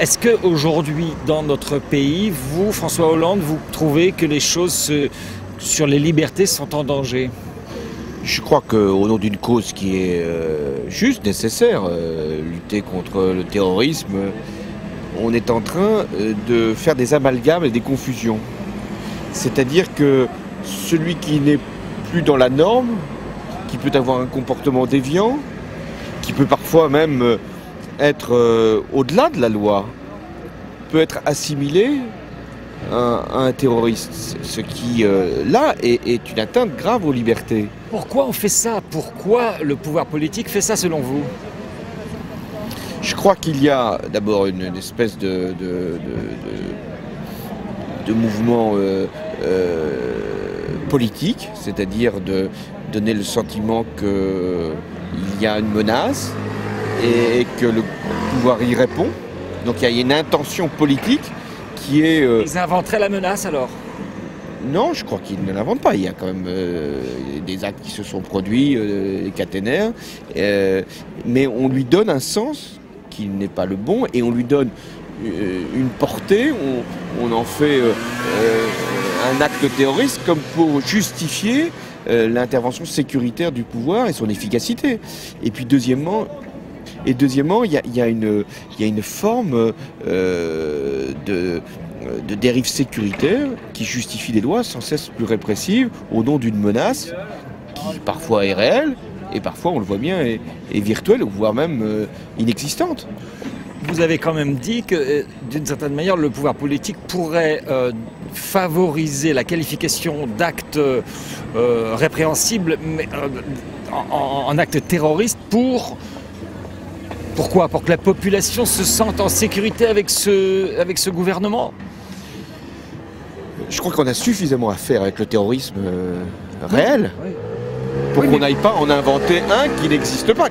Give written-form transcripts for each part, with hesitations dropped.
Est-ce qu'aujourd'hui, dans notre pays, vous, François Hollande, vous trouvez que les choses sur les libertés sont en danger? Je crois qu'au nom d'une cause qui est juste, nécessaire, lutter contre le terrorisme, on est en train de faire des amalgames et des confusions. C'est-à-dire que celui qui n'est plus dans la norme, qui peut avoir un comportement déviant, qui peut parfois même être au-delà de la loi, peut être assimilé à un terroriste, ce qui, là, est une atteinte grave aux libertés. Pourquoi on fait ça? Pourquoi le pouvoir politique fait ça selon vous? Je crois qu'il y a d'abord une espèce de mouvement politique, c'est-à-dire de donner le sentiment qu'il y a une menace et que le pouvoir y répond. Donc il y a une intention politique qui est... Ils inventeraient la menace alors? Non, je crois qu'ils ne l'inventent pas. Il y a quand même des actes qui se sont produits, des caténaires, mais on lui donne un sens qui n'est pas le bon et on lui donne une portée, on en fait un acte terroriste comme pour justifier l'intervention sécuritaire du pouvoir et son efficacité. Et puis deuxièmement, il y a une forme de dérive sécuritaire qui justifie des lois sans cesse plus répressives au nom d'une menace qui parfois est réelle et parfois, on le voit bien, est virtuelle, voire même inexistante. Vous avez quand même dit que, d'une certaine manière, le pouvoir politique pourrait favoriser la qualification d'actes répréhensibles mais, en actes terroristes pourquoi? Pour que la population se sente en sécurité avec ce gouvernement? Je crois qu'on a suffisamment à faire avec le terrorisme réel Oui. pour qu'on n'aille pas en inventer un qui n'existe pas,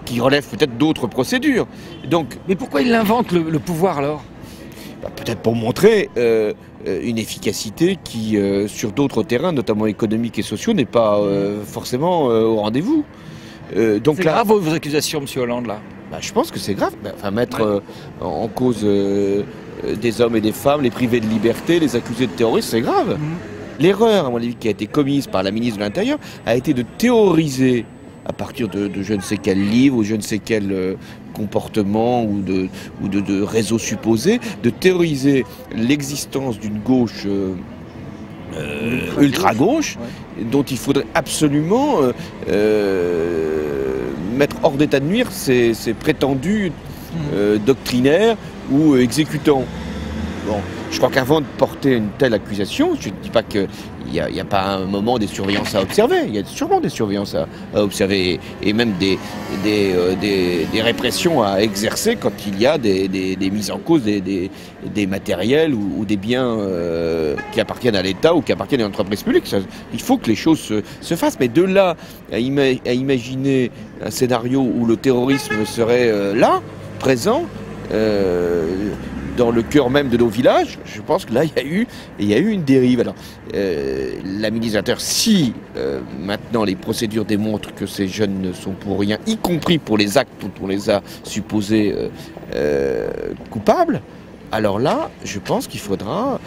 qui relève peut-être d'autres procédures. Donc, mais pourquoi il invente le pouvoir alors? Peut-être pour montrer une efficacité qui, sur d'autres terrains, notamment économiques et sociaux, n'est pas forcément au rendez-vous. C'est grave vos accusations, M. Hollande, là? Je pense que c'est grave. Enfin, mettre en cause des hommes et des femmes, les priver de liberté, les accuser de terrorisme, c'est grave. L'erreur, à mon avis, qui a été commise par la ministre de l'Intérieur, a été de théoriser, à partir de je ne sais quel livre ou je ne sais quel comportement ou de réseau supposé, de théoriser l'existence d'une gauche ultra-gauche, dont il faudrait absolument mettre hors d'état de nuire ces prétendus doctrinaires ou exécutants. Bon, je crois qu'avant de porter une telle accusation, je ne dis pas qu'il n'y a pas un moment des surveillances à observer. Il y a sûrement des surveillances à observer et même des répressions à exercer quand il y a des mises en cause des matériels ou des biens qui appartiennent à l'État ou qui appartiennent à une entreprise publique. Il faut que les choses se fassent. Mais de là à imaginer un scénario où le terrorisme serait là, présent, dans le cœur même de nos villages, je pense que là, il y a eu une dérive. Alors, la ministre de l'Intérieur, si maintenant les procédures démontrent que ces jeunes ne sont pour rien, y compris pour les actes dont on les a supposés coupables, alors là, je pense qu'il faudra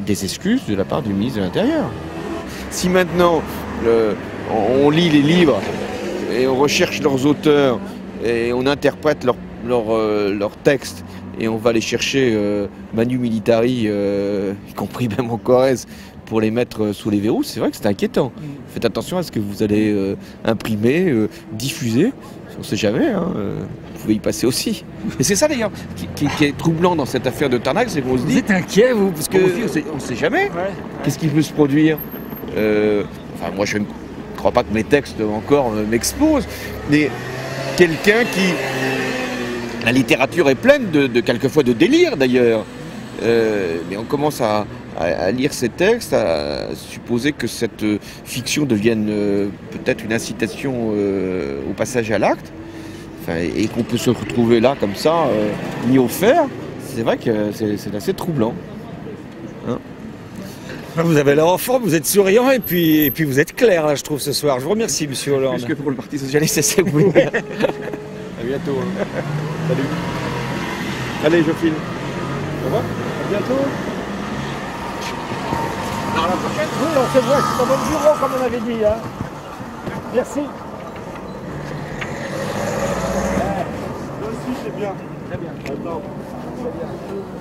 des excuses de la part du ministre de l'Intérieur. Si maintenant, on lit les livres et on recherche leurs auteurs et on interprète leurs textes, et on va les chercher manu militari, y compris même en Corrèze, pour les mettre sous les verrous, c'est vrai que c'est inquiétant. Faites attention à ce que vous allez imprimer, diffuser, on ne sait jamais, hein, vous pouvez y passer aussi. Et c'est ça d'ailleurs qui est troublant dans cette affaire de Tarnac, c'est qu'on se dit... Vous êtes inquiet, vous? Parce que... On ne sait jamais. Qu'est-ce qui peut se produire? Moi je ne crois pas que mes textes encore m'exposent, mais quelqu'un qui... La littérature est pleine quelquefois de délire d'ailleurs, mais on commence à lire ces textes, à supposer que cette fiction devienne peut-être une incitation au passage à l'acte, et qu'on peut se retrouver là comme ça, mis au fer. C'est vrai que c'est assez troublant. Hein? Vous avez l'air en forme, vous êtes souriant et puis vous êtes clair là, je trouve, ce soir. Je vous remercie, M. Hollande. Plus que pour le Parti Socialiste, c'est ça que vous voulez dire. À bientôt. Hein. Salut. Allez, je filme. Au revoir. À bientôt. Alors, à la prochaine. Oui, on se voit, c'est dans votre bureau, comme on avait dit. Hein. Merci. Là aussi, c'est bien. Très bien. Attends. Très bien.